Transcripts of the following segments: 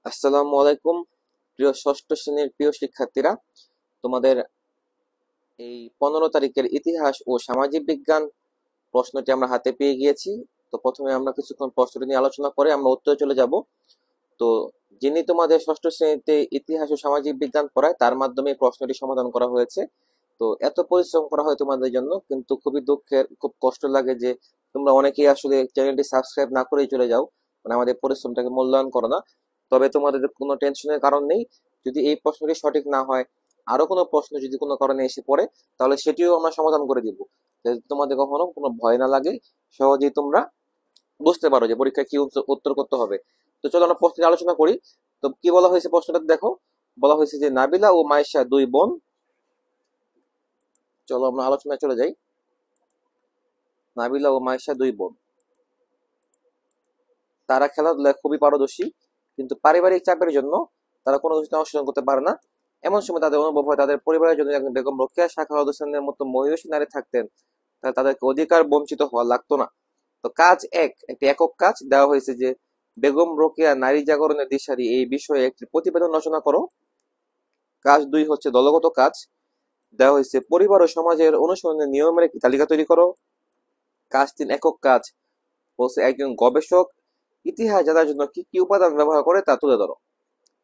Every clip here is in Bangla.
আসসালামু আলাইকুম প্রিয় ষষ্ঠ শ্রেণীর প্রিয় শিক্ষার্থীরা। তোমাদের এই 15 তারিখের ইতিহাস ও সামাজিক বিজ্ঞান প্রশ্নটি আমরা হাতে পেয়ে গিয়েছি। তো প্রথমে আমরা কিছুক্ষণ প্রশ্নটি নিয়ে আলোচনা করে আমরা উত্তরে চলে যাব। তো যিনি তোমাদের ষষ্ঠ শ্রেণীতে ইতিহাস ও সামাজিক বিজ্ঞান পড়ায় তার মাধ্যমে এই প্রশ্নটি সমাধান করা হয়েছে। তো এত পরিশ্রম করা হয় তোমাদের জন্য, কিন্তু খুবই দুঃখের, খুব কষ্ট লাগে যে তোমরা অনেকেই আসলে চ্যানেলটি সাবস্ক্রাইব না করেই চলে যাও, মানে আমাদের পরিশ্রমটাকে মূল্যায়ন করো না। তবে তোমাদের কোনো টেনশনের কারণ নেই। যদি এই প্রশ্নটি সঠিক না হয়, আরো কোনো প্রশ্ন যদি কোনো কারণে এসে পড়ে, তাহলে সেটিও আমরা সমাধান করে দিব, যাতে তোমাদের কখনো কোনো ভয় না লাগে, সহজেই তোমরা বুঝতে পারো যে পরীক্ষায় কি উত্তর করতে হবে। তো চলো আমরা প্রশ্নটি আলোচনা করি। তো কি বলা হয়েছে প্রশ্নটা দেখো। বলা হয়েছে যে নাবিলা ও মাইশা দুই বোন। চলো আমরা আলোচনায় চলে যাই। নাবিলা ও মাইশা দুই বোন, তারা খেলাধুলায় খুবই পারদর্শী, কিন্তু পারিবারিক চাপের জন্য তারা কোনো কিছুতে অংশগ্রহণ করতে পারে না। এমন সময় তাদের অনুভব হয় তাদের পরিবারের জন্য একজন বেগম রোকেয়া সাখাওয়াত হোসেনের মতো মহিষী নারী থাকতেন, তাহলে তাদেরকে অধিকার বঞ্চিত হওয়া লাগতো না। তো কাজ এক, একটি একক কাজ দেওয়া হয়েছে যে বেগম রোকেয়া নারী জাগরণের দিশারি, এই বিষয়ে একটি প্রতিবেদন রচনা করো। কাজ দুই হচ্ছে দলগত কাজ, দেওয়া হয়েছে পরিবার ও সমাজের অনুসরণের নিয়মের একটি তালিকা তৈরি করো। কাজ তিন, একক কাজ, বলছে একজন গবেষক ইতিহাস জানার জন্য কি কি উপাদান ব্যবহার করে তা তুলে ধরো।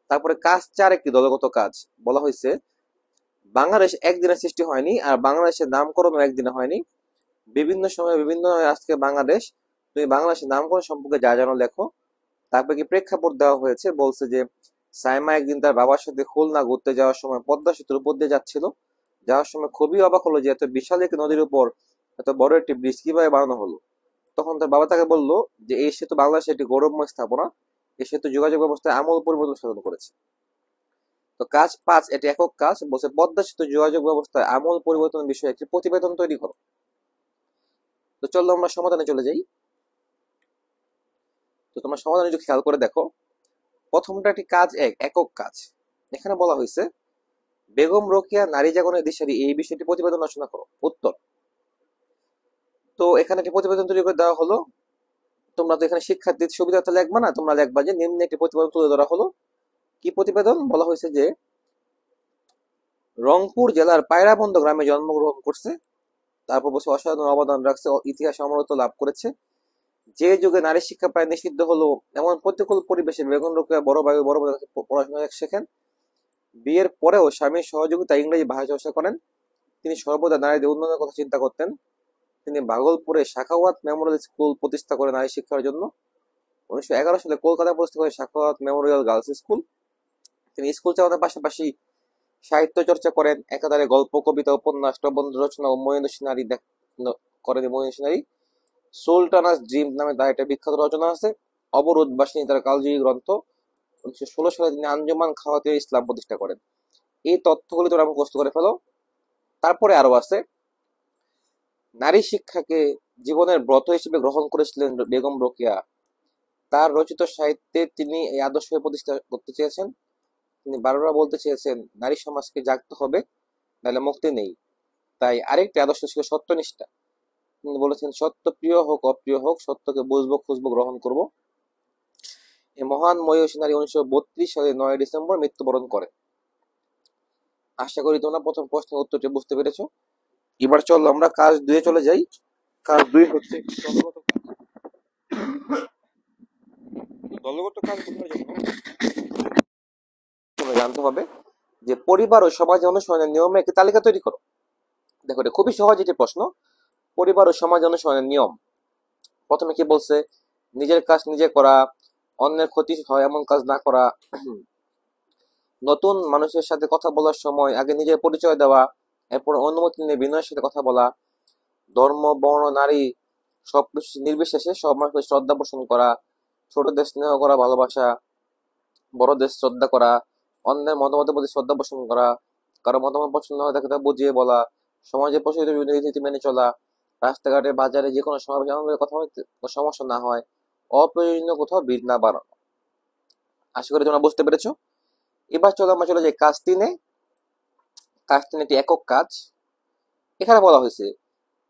তারপরে কাজ চার, একটি দলগত কাজ, বলা হয়েছে বাংলাদেশ একদিনে সৃষ্টি হয়নি, আর বাংলাদেশের নামকরণও একদিনে হয়নি। বিভিন্ন সময় বিভিন্ন আজকে বাংলাদেশ, তুমি বাংলাদেশের নামকরণ সম্পর্কে যা জানো লেখো। তারপরে কি প্রেক্ষাপট দেওয়া হয়েছে, বলছে যে সাইমা একদিন তার বাবার সাথে খুলনা ঘুরতে যাওয়ার সময় পদ্মা সেতুর উপর দিয়ে যাচ্ছিল। যাওয়ার সময় খুবই অবাক হলো যে এত বিশাল একটি নদীর উপর এত বড় একটি ব্রিজ কিভাবে বানানো হলো। তখন তার বাবা তাকে বলল যে এই সেতু বাংলাদেশের একটি গৌরবময় স্থাপনা, এই সেতু যোগাযোগ ব্যবস্থায় আমূল পরিবর্তন সাধন করেছে। তো কাজ পাঁচ, এটি একক কাজ, বলছে পদ্মা সেতু যোগাযোগ ব্যবস্থায় আমূল পরিবর্তনের বিষয়ে একটি প্রতিবেদন তৈরি করো। তো চলো আমরা সমাধানে চলে যাই। তো তোমার সমাধানে যদি খেয়াল করে দেখো, প্রথমটা একটি কাজ এক, একক কাজ। এখানে বলা হয়েছে বেগম রোকেয়া নারী জাগরণের দিশারি, এই বিষয়টি প্রতিবেদন রচনা করো। উত্তর, তো এখানে একটি প্রতিবেদন তৈরি করে দেওয়া হলো। তোমরা তো এখানে শিক্ষার্থীর সুবিধার্থে লিখবা না, তোমরা লিখবা যে নিম্নে একটি প্রতিবেদন তুলে ধরা হলো। কি প্রতিবেদন? বলা হয়েছে যে রংপুর জেলার পায়রাবন্দ গ্রামে জন্মগ্রহণ করছে, তারপর বসে অসাধারণ অবদান রাখছে, ইতিহাস অমরত্ব লাভ করেছে। যে যুগে নারী শিক্ষা প্রায় নিষিদ্ধ হলো, এমন প্রতিকূল পরিবেশে বেগম রোকেয়া বড় ভাই বড় বোনের কাছে পড়াশোনা শেখেন। বিয়ের পরেও স্বামীর সহযোগিতা ইংরেজি ভাষা চর্চা করেন। তিনি সর্বদা নারীদের উন্নয়নের কথা চিন্তা করতেন। তিনি ভাগলপুরে সাখাওয়াত মেমোরিয়াল স্কুল প্রতিষ্ঠা করেন নারী শিক্ষার জন্য। 1911 সালে কলকাতা প্রতিষ্ঠা করেন সাখাওয়াত মেমোরিয়াল গার্লস স্কুল। তিনি স্কুল চালানোর পাশাপাশি সাহিত্য চর্চা করেন, একাধারে গল্প, কবিতা, উপন্যাস, প্রবন্ধ রচনা ও মহিষী নারী করেন। মহিষী নারী সুলতানাস ড্রিম নামে তার একটা বিখ্যাত রচনা আছে। অবরোধ বাসিনী তার কালজয়ী গ্রন্থ। 1916 সালে তিনি আঞ্জুমান খাওয়াতে ইসলাম প্রতিষ্ঠা করেন। এই তথ্যগুলি তোমরা মুখস্থ করে ফেলো। তারপরে আরো আছে, নারী শিক্ষাকে জীবনের ব্রত হিসেবে গ্রহণ করেছিলেন বেগম রোকেয়া। তার রচিত সাহিত্যে তিনি এই আদর্শ প্রতিষ্ঠা করতে চেয়েছেন। তিনি বারবার বলতে চেয়েছেন নারী সমাজকে জাগতে হবে, নাহলে মুক্তি নেই। তাই আরেকটি আদর্শ ছিল সত্যনিষ্ঠা। তিনি বলেছেন সত্য প্রিয় হোক অপ্রিয় হোক, সত্যকে বুঝবো, খুঁজবো, গ্রহণ করব। এই মহান মহিষী নারী 1932 সালে 9 ডিসেম্বর মৃত্যুবরণ করেন। আশা করি তোমরা প্রথম প্রশ্নের উত্তরটি বুঝতে পেরেছো। এবার চলো আমরা কাজ দুয়ে চলে যাই। কাজ দুই হচ্ছে দলগত কাজ। দলগত কাজ বোঝার জন্য তোমরা জানতে হবে যে পরিবার ও সমাজ অনুসরণের নিয়মে একটি তালিকা তৈরি করো। দেখো, এটা খুবই সহজ একটি প্রশ্ন। পরিবার ও সমাজ অনুসরণের নিয়ম, প্রথমে কি বলছে? নিজের কাজ নিজে করা, অন্যের ক্ষতি হয় এমন কাজ না করা, নতুন মানুষের সাথে কথা বলার সময় আগে নিজের পরিচয় দেওয়া, এরপর অনুমতি নিয়ে বিনয়ের সাথে কথা বলা, ধর্ম, বর্ণ, নারী সবকিছু নির্বিশেষে সব মানুষকে শ্রদ্ধা পোষণ করা, ছোটদের স্নেহ করা, ভালোবাসা, বড়দের শ্রদ্ধা করা, অন্যের মতামতের প্রতি শ্রদ্ধা পোষণ করা, কারো মতামত পছন্দ হয় তাকে তা বুঝিয়ে বলা, সমাজে প্রচলিত বিভিন্ন রীতিনীতি মেনে চলা, রাস্তাঘাটে বাজারে যে কোনো সমাবেশ আমাদের কথা বলতে সমস্যা না হয়, অপ্রয়োজনীয় কোথাও ভিড় না বাড়ানো। আশা করি তোমরা বুঝতে পেরেছো। এবার চলো আমরা চলে যাই কাজ তিনে। কাজ তিন একটি একক কাজ। এখানে বলা হয়েছে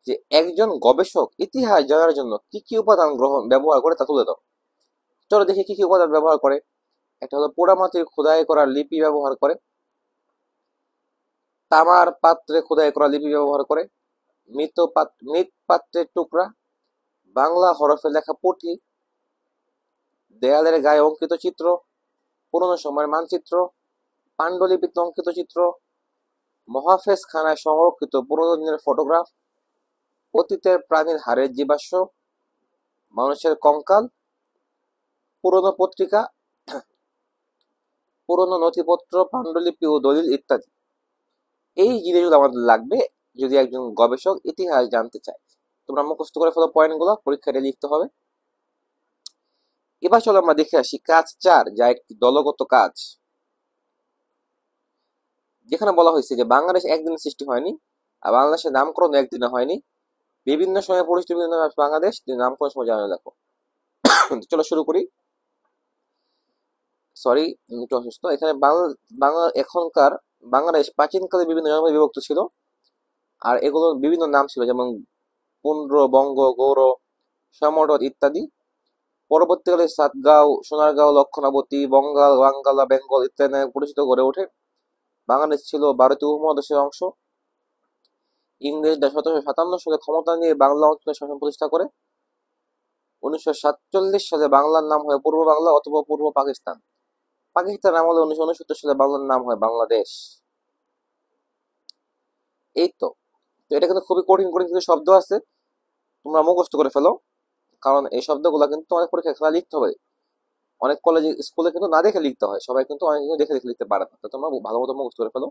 যে একজন গবেষক ইতিহাস জানার জন্য কি কি উপাদান ব্যবহার করে তা তুলে দাও। চলো দেখি কি কি উপাদান ব্যবহার করে। একটা হলো পোড়ামাটির খোদাই করা লিপি ব্যবহার করে, তামার পাত্রে খোদাই করা লিপি ব্যবহার করে, মৃৎপাত্রের টুকরা, বাংলা হরফে লেখা পুঁথি, দেয়ালের গায়ে অঙ্কিত চিত্র, পুরনো সময়ের মানচিত্র, পাণ্ডুলিপিতে অঙ্কিত চিত্র, মহাফেজ খানায় সংরক্ষিত পুরোনো দিনের ফটোগ্রাফ, অতীতের প্রাণীর হাড়ের জীবাশ্ম, মানুষের কঙ্কাল, পুরনো পত্রিকা, পুরনো নথিপত্র, পাণ্ডুলিপি ও দলিল ইত্যাদি। এই জিনিসগুলো আমাদের লাগবে যদি একজন গবেষক ইতিহাস জানতে চায়। তোমরা মুখস্থ করে ফেলো পয়েন্টগুলো, পরীক্ষাটা লিখতে হবে। এবার চলো আমরা দেখে আসি কাজ 4, যা একটি দলগত কাজ, যেখানে বলা হয়েছে যে বাংলাদেশ একদিনে সৃষ্টি হয়নি, আর বাংলাদেশের নামকরণ একদিনে হয়নি, বিভিন্ন সময়ে পরিচিত বিভিন্ন বাংলাদেশ নামকরণ সময় জানা দেখো। চলো শুরু করি। সরি, একটু অসুস্থ। এখানে বাংলা এখনকার বাংলাদেশ প্রাচীনকালে বিভিন্ন জনপদে বিভক্ত ছিল, আর এগুলোর বিভিন্ন নাম ছিল, যেমন পুন্ড্র, বঙ্গ, গৌর, সমরদ ইত্যাদি। পরবর্তীকালে সাতগাঁও, সোনারগাঁও, লক্ষণাবতী, বঙ্গাল, বাঙ্গালা, বেঙ্গল ইত্যাদি নামে পরিচিত গড়ে ওঠে। বাংলাদেশ ছিল ভারতীয় উপমহাদেশের অংশ। ইংরেজরা 1757 সালে ক্ষমতা নিয়ে বাংলা অঞ্চলে শাসন প্রতিষ্ঠা করে। 1947 সালে বাংলার নাম হয় পূর্ব বাংলা অথবা পূর্ব পাকিস্তান। পাকিস্তান আমলে 1969 সালে বাংলার নাম হয় বাংলাদেশ। এই তো। এটা কিন্তু খুবই কঠিন কঠিন কিছু শব্দ আছে, তোমরা মুখস্থ করে ফেলো, কারণ এই শব্দগুলো কিন্তু তোমাদের পরীক্ষায় খেলা লিখতে হবে। অনেক কলেজে স্কুলে কিন্তু না দেখে লিখতে হয়, সবাই কিন্তু অনেক কিছু দেখে দেখে লিখতে পারে না। তো তোমরা ভালো মতো মুখস্থ করে ফেলো।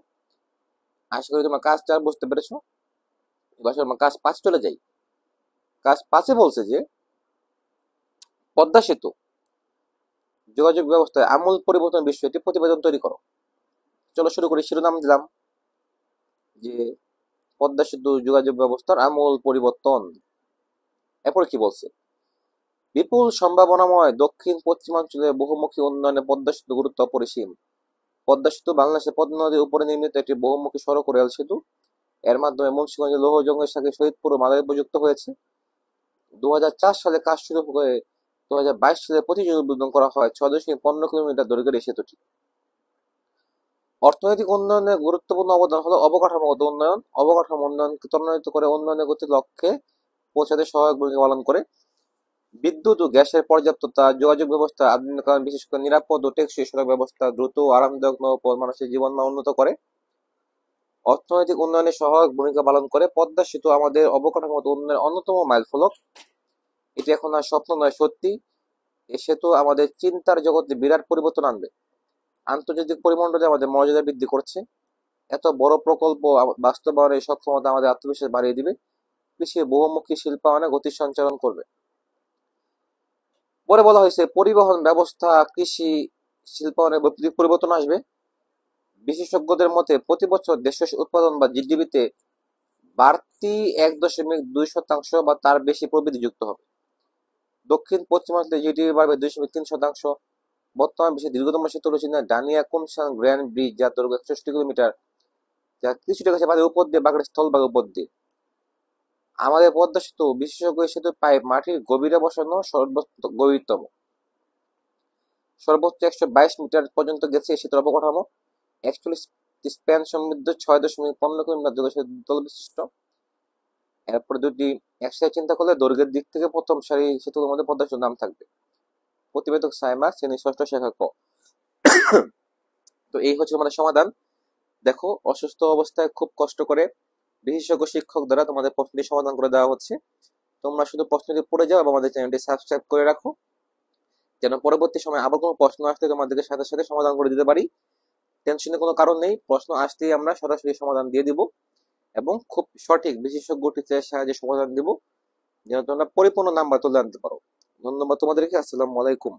আশা করি তোমরা কাজ 4 বুঝতে পেরেছো। এবার আমরা কাজ 5 চলে যাই। কাজ 5-এ বলছে যে পদ্মা সেতু যোগাযোগ ব্যবস্থায় আমূল পরিবর্তন বিষয়ে একটি প্রতিবেদন তৈরি করো। চলো শুরু করি। শিরোনাম দিলাম যে পদ্মা সেতু যোগাযোগ ব্যবস্থার আমূল পরিবর্তন। এরপর কি বলছে? বিপুল সম্ভাবনাময় দক্ষিণ পশ্চিমাঞ্চলে বহুমুখী উন্নয়নে পদ্মা সেতু গুরুত্ব অপরিসীম। পদ্মা সেতু বাংলাদেশের পদ্মা নদীর উপরে নির্মিত একটি বহুমুখী সড়ক ও রেল সেতু। এর মাধ্যমে মুন্সিগঞ্জের লৌহজঙ্গের সাথে শহীদপুর ও মাদারীপুর যুক্ত হয়েছে। 2004 সালে কাজ শুরু হয়ে 2022 সালে প্রতিযোগী উদ্বোধন করা হয় 6.15 কিলোমিটার দৈর্ঘ্যের এই সেতুটি। অর্থনৈতিক উন্নয়নে গুরুত্বপূর্ণ অবদান হলো অবকাঠামোগত উন্নয়ন। অবকাঠামো উন্নয়নকে ত্বরান্বিত করে উন্নয়নের গতির লক্ষ্যে পৌঁছাতে সহায়ক ভূমিকা পালন করে। বিদ্যুৎ ও গ্যাসের পর্যাপ্ততা, যোগাযোগ ব্যবস্থা আধুনিকায়ন, বিশেষ করে নিরাপদ ও টেকসই সড়ক ব্যবস্থা, দ্রুত ও আরামদায়ক নৌপথ মানুষের জীবনমান উন্নত করে। অর্থনৈতিক উন্নয়নে সহায়ক ভূমিকা পালন করে। পদ্মা সেতু আমাদের অবকাঠামোগত উন্নয়নের অন্যতম মাইলফলক। এটি এখন আর স্বপ্ন নয়, সত্যি। এই সেতু আমাদের চিন্তার জগতে বিরাট পরিবর্তন আনবে। আন্তর্জাতিক পরিমণ্ডলে আমাদের মর্যাদা বৃদ্ধি করছে। এত বড় প্রকল্প বাস্তবায়নের সক্ষমতা আমাদের আত্মবিশ্বাস বাড়িয়ে দিবে। কৃষির বহুমুখী শিল্পায়নে গতি সঞ্চালন করবে। পরে বলা হয়েছে পরিবহন ব্যবস্থা, কৃষি, শিল্পায়নে পরিবর্তন আসবে। বিশেষজ্ঞদের মতে প্রতি বছর দেশের উৎপাদন বা জিডিপিতে বাড়তি 1.2% বা তার বেশি প্রবৃদ্ধি যুক্ত হবে। দক্ষিণ পশ্চিমাঞ্চলে জিডিপি বাড়বে 2.3%। বর্তমান বিশ্বের দীর্ঘতম সেতু হল চীনের ডানিয়া কুনশান গ্র্যান্ড ব্রিজ, যার দৈর্ঘ্য 61 কিলোমিটার, যা কিছুটা গেছে পানির উপর দিয়ে, বাগের স্থলভাগের উপর দিয়ে। আমাদের পদ্মা সেতু বিশেষজ্ঞ সেতু পাইপ মাটির গভীরে বসানো গভীরতম, সর্বোচ্চ 122 মিটার পর্যন্ত গেছে এই সেতুর অবকাঠামো। 41 স্প্যান সমৃদ্ধ 6.15 কিলোমিটার দৈর্ঘ্য বিশিষ্ট। এরপরে দুটি একসাথে চিন্তা করলে দৈর্ঘ্যের দিক থেকে প্রথম সারি সেতুর মধ্যে পদ্মা সেতুর নাম থাকবে। প্রতিবেদক সাইমা, শ্রেণী 6ষ্ঠ, শাখা ক। তো এই হচ্ছে আমাদের সমাধান। দেখো, অসুস্থ অবস্থায় খুব কষ্ট করে বিশেষজ্ঞ শিক্ষক দ্বারা তোমাদের প্রশ্নটি সমাধান করে দেওয়া হচ্ছে। তোমরা শুধু প্রশ্নটি পড়ে যাও এবং আমাদের চ্যানেলটি সাবস্ক্রাইব করে রাখো, যেন পরবর্তী সময় আবার কোনো প্রশ্ন আসলে তোমাদেরকে সাথে সাথে সমাধান করে দিতে পারি। টেনশনের কোনো কারণ নেই, প্রশ্ন আসলেই আমরা সরাসরি সমাধান দিয়ে দিব এবং খুব সঠিক বিশেষজ্ঞ টিচারের সাহায্যে সমাধান দিব, যেন তোমরা পরিপূর্ণ নাম্বার তুলে আনতে পারো। ধন্যবাদ তোমাদেরকে। আসসালামু আলাইকুম।